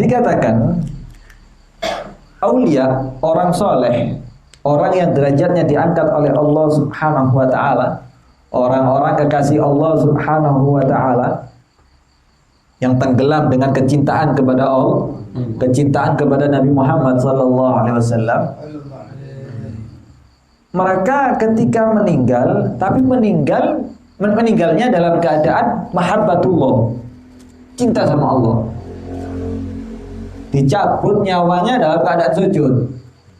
Dikatakan aulia, orang soleh, orang yang derajatnya diangkat oleh Allah Subhanahu wa ta'ala, orang-orang kekasih Allah Subhanahu wa ta'ala, yang tenggelam dengan kecintaan kepada Allah, kecintaan kepada Nabi Muhammad sallallahu alaihi wasallam. Mereka ketika meninggal, tapi meninggalnya dalam keadaan mahabbatullah, cinta sama Allah. Dicabut nyawanya dalam keadaan sujud,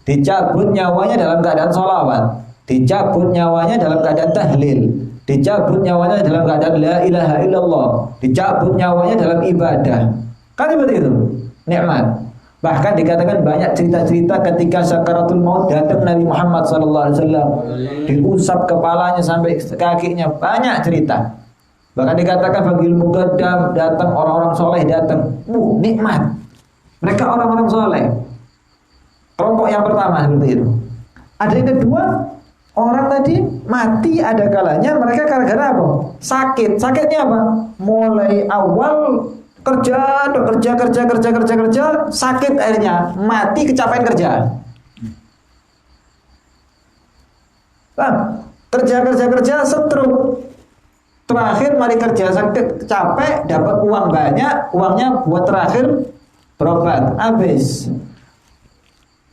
dicabut nyawanya dalam keadaan sholawat, dicabut nyawanya dalam keadaan tahlil, dicabut nyawanya dalam keadaan la ilaha illallah, dicabut nyawanya dalam ibadah. Kan seperti itu, nikmat. Bahkan dikatakan banyak cerita-cerita ketika sakaratul maut datang Nabi Muhammad SAW, diusap kepalanya sampai kakinya, banyak cerita. Bahkan dikatakan Fagil Mugaddam datang, orang-orang soleh datang, nikmat. Mereka orang-orang soleh. Kelompok yang pertama seperti itu. Ada yang kedua, orang tadi mati ada kalanya mereka gara-gara apa? Sakit. Sakitnya apa? Mulai awal kerja, sakit akhirnya mati kecapean kerja. Kerja, stroke. Terakhir mari kerja sakit, capek, dapat uang banyak, uangnya buat terakhir berobat, habis.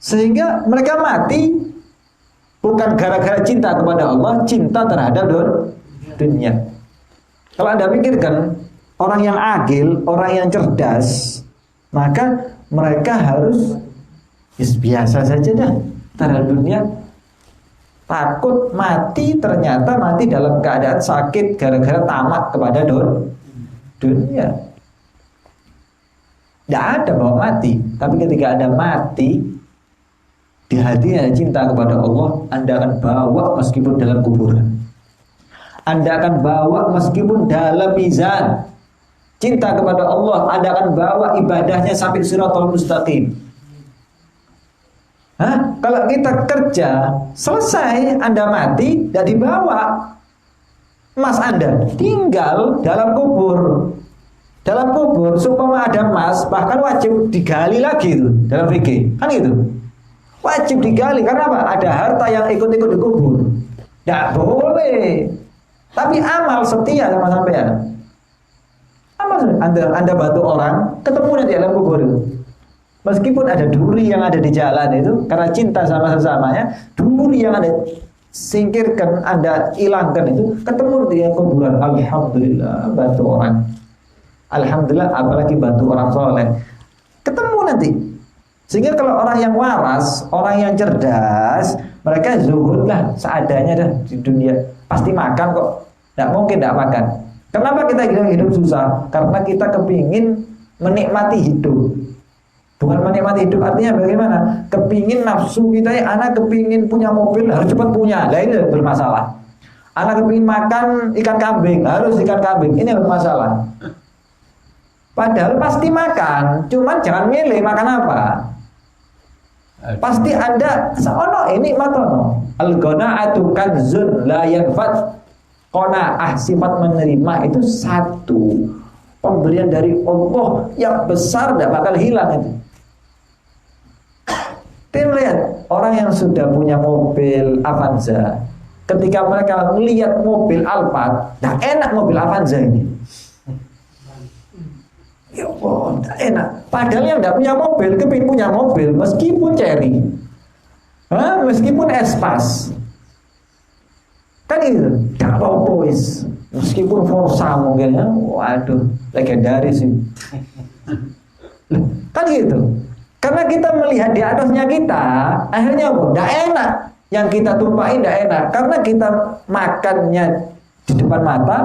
Sehingga mereka mati bukan gara-gara cinta kepada Allah, cinta terhadap dunia. Kalau Anda pikirkan, orang yang agil, orang yang cerdas, maka mereka harus biasa saja dah terhadap dunia. Takut mati, ternyata mati dalam keadaan sakit gara-gara tamak kepada dunia. Tidak ada bawa mati, tapi ketika ada mati di hatinya cinta kepada Allah, Anda akan bawa meskipun dalam kuburan, Anda akan bawa meskipun dalam mizan. Cinta kepada Allah, Anda akan bawa ibadahnya sampai siratal mustaqim. Kalau kita kerja selesai, Anda mati, tidak dibawa. Emas Anda tinggal dalam kubur. Dalam kubur, supaya ada emas, bahkan wajib digali lagi itu dalam fikih, kan itu. Wajib digali, karena apa? Ada harta yang ikut-ikut dikubur. Tidak boleh. Tapi amal setia sama sampean. Amal, Anda bantu orang, ketemu nanti dalam kubur itu. Meskipun ada duri yang ada di jalan itu, karena cinta sama sesamanya, duri yang ada singkirkan, Anda hilangkan itu, ketemu di kuburan. Alhamdulillah, bantu orang. Alhamdulillah, apalagi bantu orang soleh. Ketemu nanti. Sehingga kalau orang yang waras, orang yang cerdas, mereka zuhud lah seadanya dah di dunia. Pasti makan kok. Tidak mungkin tidak makan. Kenapa kita hidup susah? Karena kita kepingin menikmati hidup. Bukan menikmati hidup artinya bagaimana? Kepingin nafsu kita, anak kepingin punya mobil, harus cepat punya. Nah ini bermasalah. Anak kepingin makan ikan kambing, harus ikan kambing. Ini bermasalah. Padahal pasti makan, cuman jangan milih makan apa. Pasti Anda seono ini matono. Al-qanaatu kanzun la yanfad. Qanaah, sifat menerima itu satu pemberian dari Allah yang besar, tidak bakal hilang itu. Lihat orang yang sudah punya mobil Avanza, ketika mereka melihat mobil Alphard, nah enak mobil Avanza ini. Ya Allah, enak. Padahal yang tidak punya mobil, kepingin punya mobil, meskipun Cherry, meskipun Espas, kan itu, tidak apa-apa is. Meskipun Forza mungkin ya, waduh, legendaris sih. Kan gitu. Karena kita melihat di atasnya kita, akhirnya apa? Tidak enak. Yang kita tumpahin tidak enak, karena kita makannya di depan mata,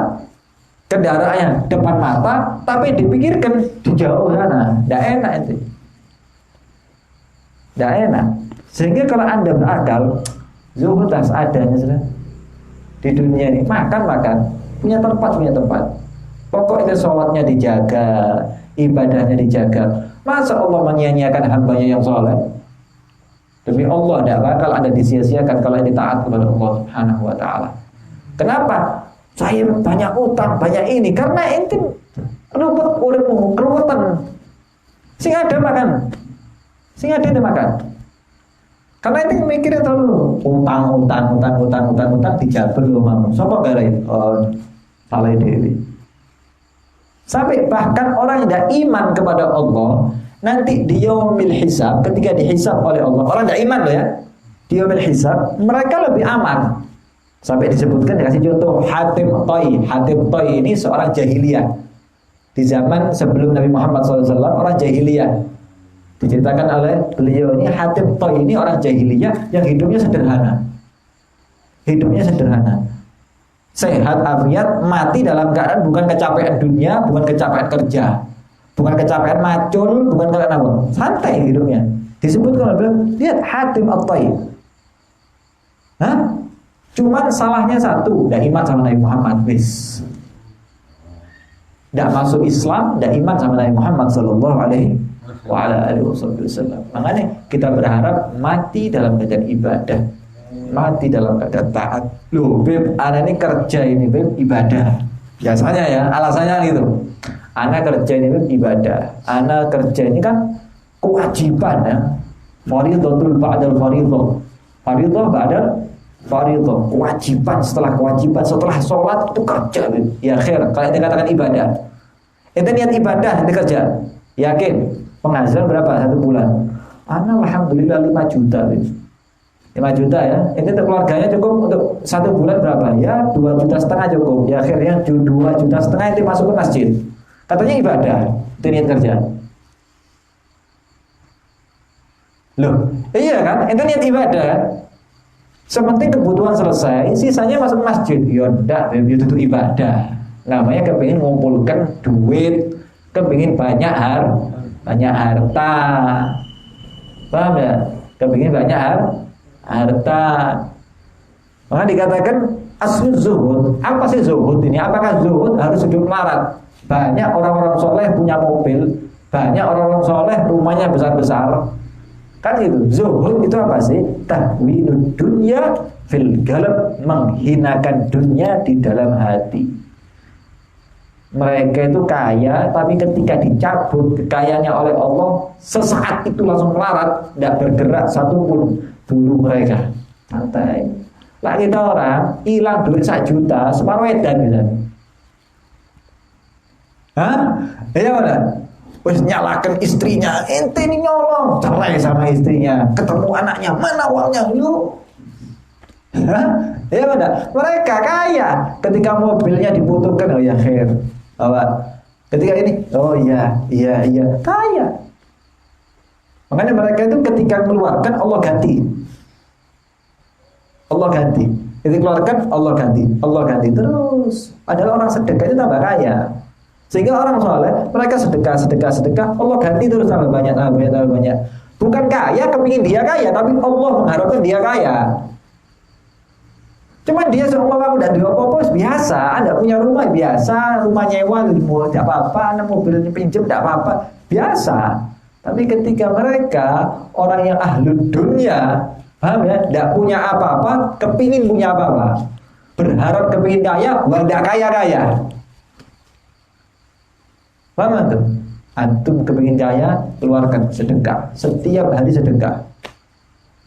kendaraannya depan mata, tapi dipikirkan di jauh sana, tidak enak itu, tidak enak. Sehingga kalau Anda berakal, zuhud adanya sudah di dunia ini, makan, punya tempat. Pokoknya sholatnya dijaga, ibadahnya dijaga. Masa Allah menyia-nyiakan hambanya yang sholat? Demi Allah, tidak bakal Anda disia-siakan kalau ini taat kepada Allah Subhanahu wa ta'ala. Kenapa? Saya banyak utang, banyak ini. Karena ente rubet uripmu, keruwetan. Sing ada makan. Sing ada itu makan. Karena itu mikirnya terlalu utang dijabel loh mamu. Sopo garai? Oh, salah dewi. Sampai bahkan orang yang tidak iman kepada Allah, nanti di yaumil hisab, ketika dihisab oleh Allah, orang tidak iman loh ya, di yaumil hisab, mereka lebih aman. Sampai disebutkan, dikasih contoh Hatim Toy. Hatim Toy ini seorang jahiliyah. Di zaman sebelum Nabi Muhammad SAW, orang jahiliyah. Diceritakan oleh beliau ini, Hatim Toy ini orang jahiliyah yang hidupnya sederhana. Hidupnya sederhana. Sehat, afiat, mati dalam keadaan bukan kecapean dunia, bukan kecapean kerja, bukan kecapean macul, bukan kecapean apa. Santai hidupnya. Disebutkan oleh beliau, lihat Hatim At-Toy. Hah? Cuman salahnya satu, tidak iman sama Nabi Muhammad, wis. Tidak masuk Islam, tidak iman sama Nabi Muhammad Sallallahu Alaihi Wasallam. Makanya kita berharap mati dalam keadaan ibadah, mati dalam keadaan taat. Loh, Beb, anak ini kerja ini, Beb, ibadah. Biasanya ya, alasannya gitu. Anak kerja ini, Beb, ibadah. Anak kerja ini kan kewajiban ya. Fardhatul ba'dal fardhah. Fardhah ba'dal fardhah. Kewajiban setelah kewajiban, setelah sholat itu kerja, Beb. Ya khair, kalau dikatakan ibadah. Itu niat ibadah, itu kerja. Yakin? Penghasilan berapa satu bulan? Anak alhamdulillah 5 juta, Beb. 5 juta ya. Itu keluarganya cukup untuk satu bulan berapa? Ya 2,5 juta cukup. Ya akhirnya 2,5 juta itu masuk ke masjid. Katanya ibadah. Itu niat kerja. Loh, iya kan? Itu niat ibadah. Sementing kebutuhan selesai, sisanya masuk masjid. Ya enggak, itu ibadah. Namanya kepingin mengumpulkan duit, kepingin banyak harta. Paham ya? Kepingin banyak harta. Maka dikatakan asli zuhud. Apa sih zuhud ini? Apakah zuhud harus hidup melarat? Banyak orang-orang soleh punya mobil, banyak orang-orang soleh rumahnya besar-besar. Kan itu. Zuhud itu apa sih? Tahwinud dunya fil galab, menghinakan dunia di dalam hati. Mereka itu kaya, tapi ketika dicabut kekayaannya oleh Allah, sesaat itu langsung melarat, tidak bergerak satupun bulu mereka. Santai. Lah kita orang hilang duit 1 juta, separuh edan misalnya. Hah? Iya mana? Wes nyalakan istrinya, ente ini nyolong, cerai sama istrinya, ketemu anaknya, mana uangnya lu? Hah? Iya mana? Mereka kaya, ketika mobilnya dibutuhkan, oh ya khair. Bahwa ketika ini, oh iya, kaya. Makanya mereka itu ketika mengeluarkan Allah ganti. Ketika keluarkan Allah ganti terus. Padahal orang sedekah itu tambah kaya. Sehingga orang soleh mereka sedekah, Allah ganti terus tambah banyak. Bukan kaya kepingin dia kaya, tapi Allah mengharapkan dia kaya. Cuman dia seumpama aku tidak apa-apa biasa, Anda punya rumah biasa, rumah nyewa tidak apa-apa, Anda mobil pinjam tidak apa-apa, biasa. Tapi ketika mereka orang yang ahlu dunia, paham ya, tidak punya apa-apa, kepingin punya apa-apa, berharap kepingin kaya, tidak kaya-kaya. Paham tuh? Antum kepingin kaya, keluarkan sedekah, setiap hari sedekah.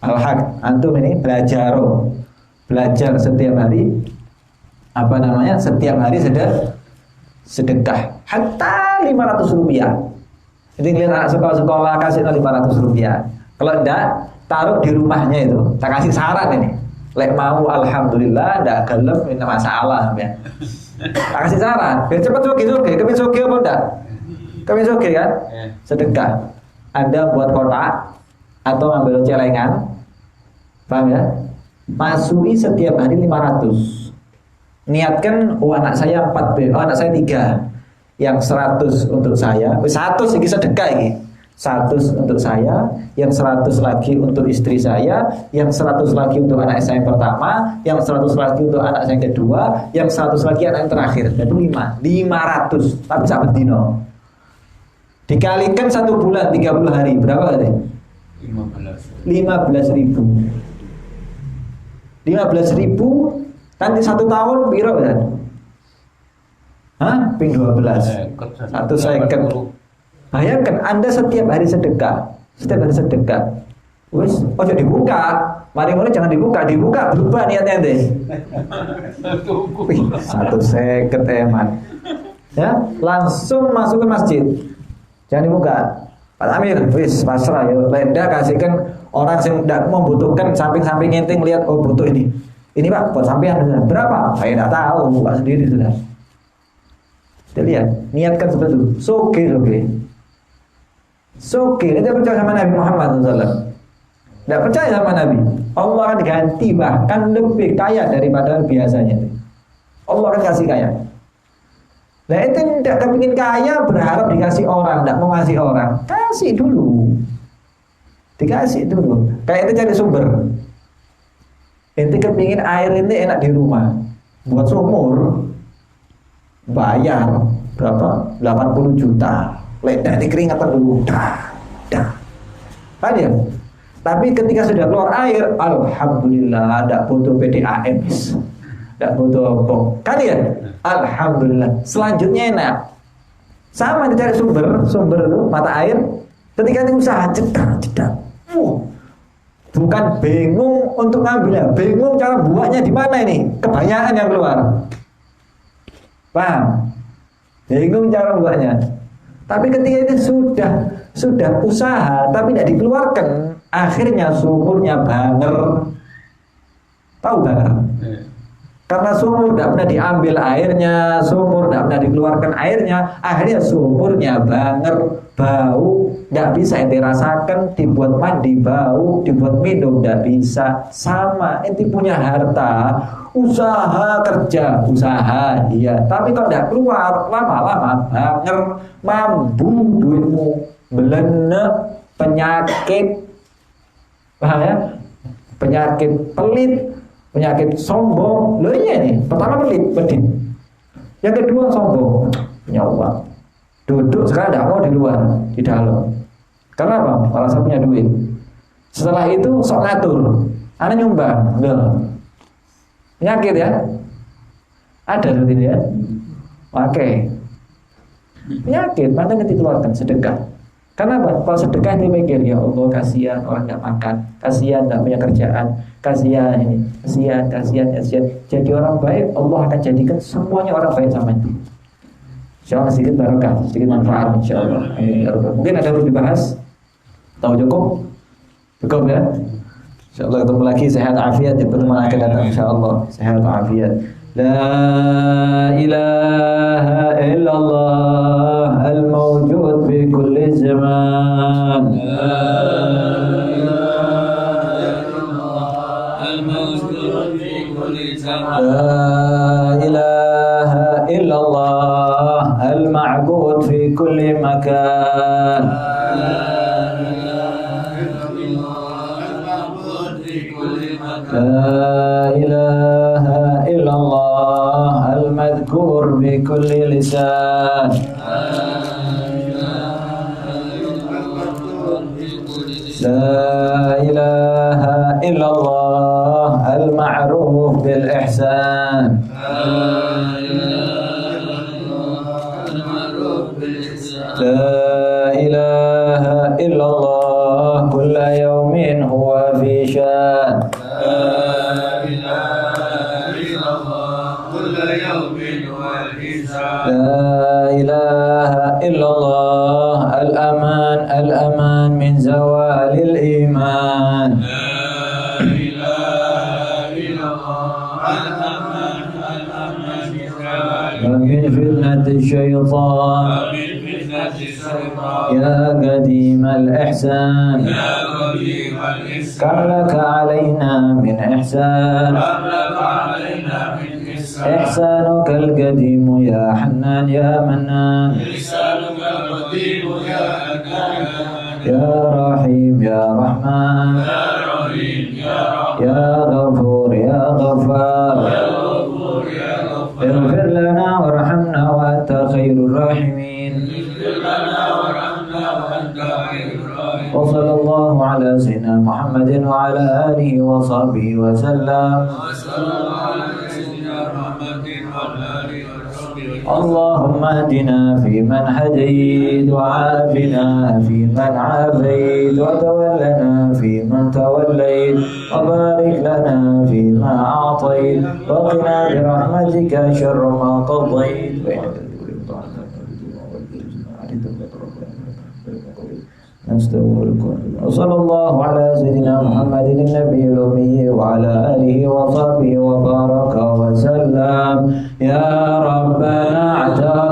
Al-haq, antum ini belajar setiap hari setiap hari sedekah hatta 500 rupiah. Jadi ngeliat anak sekolah kasih 500 rupiah. Kalau enggak, taruh di rumahnya itu. Tak kasih saran ini. Lek mau alhamdulillah, enggak gelem ini masalah ya. Tak kasih saran. Biar cepat soge. Kepin soge apa enggak? Kepin soge kan? Sedekah. Anda buat kotak atau ambil celengan. Paham ya? Masui setiap hari 500. Niatkan, anak saya 4, anak saya 3. Yang 100 untuk saya, 100 ini sedekah ini. 100 untuk saya, yang 100 lagi untuk istri saya, yang 100 lagi untuk anak saya yang pertama, yang 100 lagi untuk anak saya yang kedua, yang 100 lagi anak yang terakhir. Jadi 500, tapi sampai dino. Dikalikan 1 bulan 30 hari, berapa tadi? 15.000. 15.000 nanti 1 tahun piro kan? Hah? Ping 12. 1 second. Bayangkan Anda setiap hari sedekah, wis ojo dibuka, mari mulai jangan dibuka berubah niatnya deh. 150 eman, ya langsung masuk ke masjid, jangan dibuka. Pak Amir, wis pasrah ya, lenda kasihkan orang yang tidak membutuhkan, samping-samping ngenting lihat oh butuh ini Pak buat sampean berapa? Saya tidak tahu, buka sendiri sudah. Kita lihat, niatkan seperti itu. Soke, kita percaya sama Nabi Muhammad SAW. Tidak percaya sama Nabi, Allah akan ganti bahkan lebih kaya daripada biasanya. Allah akan kasih kaya. Nah itu tidak kepingin kaya berharap dikasih orang, tidak mau ngasih orang, kasih dulu, dikasih dulu. Kayak itu cari sumber. Ente kepingin air ini enak di rumah, buat sumur, bayar berapa? 80 juta. Leda ini keringatan dulu, dah. Kan ya? Tapi ketika sudah keluar air, alhamdulillah, tidak butuh PDAM, tidak butuh apa. Kan ya? Alhamdulillah. Selanjutnya enak. Sama dicari sumber itu mata air. Ketika ini usaha cedak. Bukan bingung untuk ngambilnya, bingung cara buahnya di mana ini. Kebanyakan yang keluar. Paham? Bingung cara buahnya. Tapi ketika itu sudah usaha tapi tidak dikeluarkan, akhirnya sumurnya banger. Tahu banger? Karena sumur tidak pernah diambil airnya, sumur tidak pernah dikeluarkan airnya, akhirnya sumurnya banger, bau, tidak bisa ente rasakan, dibuat mandi bau, dibuat minum tidak bisa. Sama, ente punya harta, usaha kerja, usaha iya, tapi kalau tidak keluar, lama-lama banger, mambu duitmu, belena, penyakit, paham ya? Penyakit pelit, penyakit sombong. Loh iya nih, pertama pelit, yang kedua sombong, punya uang, duduk sekarang tidak mau di luar, di dalam. Karena apa? Kalau saya punya duit. Setelah itu sok ngatur, anak nyumbang, loh. Penyakit ya, ada seperti ini ya. Oke, penyakit, mana yang dikeluarkan sedekah. Karena apa? Kalau sedekah dia mikir, ya Allah kasihan orang nggak makan, kasihan nggak punya kerjaan, kasihan ini, kasihan. Jadi orang baik, Allah akan jadikan semuanya orang baik sama itu. Insya Allah sedikit barokah, sedikit manfaat insya Allah. Mungkin ada yang dibahas, tahu cukup ya. Insya Allah ketemu lagi sehat afiat di pertemuan akan datang insya Allah sehat afiat. La ilaha illallah al-mawjud fi kulli zaman. La ilaha illallah al-mawjud fi kulli zaman. La ilaha illallah al-ma'bud fi kulli makan. لا إله إلا الله المذكور بكل لسان. لا إله إلا الله المعروف بالإحسان. لا إله إلا الله كل يوم هو في شان. لا إله إلا الله الأمان من زوال الإيمان. لا إله إلا الله الأمان من فتنة الشيطان. يا قديم الإحسان كم لك علينا من إحسان. إحسانك القديم يا حنان يا منان. إحسانك القديم يا حنان يا رحيم يا رحمن. يا رحيم يا رحمن يا غفور يا غفار. اغفر لنا وارحمنا وأنت خير الراحمين. وصلى الله على سيدنا محمد وعلى آله وصحبه وسلم. اللهم اهدنا فيمن هديت وعافنا فيمن عافيت وتولنا فيمن توليت وبارك لنا فيما أعطيت وقنا برحمتك شر ما قضيت نستغفرك وصلى الله على سيدنا محمد النبي الأمي وعلى آله وصحبه وبارك وسلم. يا ربنا اعتذر